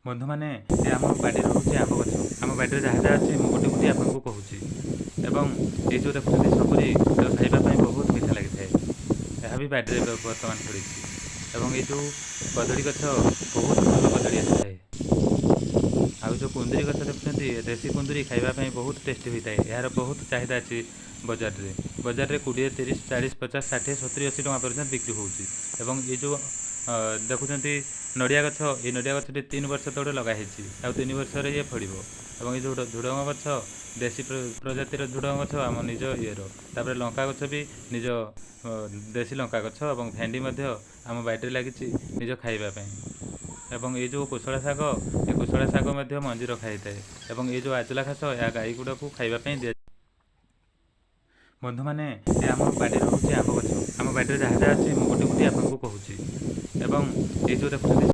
बंधु मैंने आम बाड़ी रोचे आंब गछ आम बाड़ी जहाँ जहाँ अच्छी मुझे गोटे गोटे आपको कहूँ एवं ये जो देखते सबुरी खावाई बहुत मीठा लगी था यह भी बाड़ी बर्तमान फड़ी एवं ये जो कदली गछ बहुत भल कदली आसी थाए आउ जो कुंदरी गछ देखुं देशी कुंदरी खावाई बहुत टेस्टी होता है यार बहुत चाहिदा अच्छी बजार में 20, 30, 40, 50, 60, 70, 80 टका पर्यटन बिक्री होउची ये जो देखुं नड़िया गछ ये नड़िया गछ 3 वर्ष तले लगाई आ 3 वर्ष ये फड़ और ये जो झुड़ंग गछ देशी प्रजातिर झुड़ंग गछ आम निज ये लंका गछ भी निज देशी लंका गछ और भेंडी आम बाड़ी लगी निज खावाई एवं ये जो कुशला शाग ये कुशला शाग मंजी रखा है और ये जो आजला घास या गाई गुड़ा को खावाई दि बंधु मैंने आम बाड़ी रोचे आंब गछ आम बाड़ी जहाँ जहाँ अच्छी मुझे गोटे गोटे आपको कहूँ ये जो देखते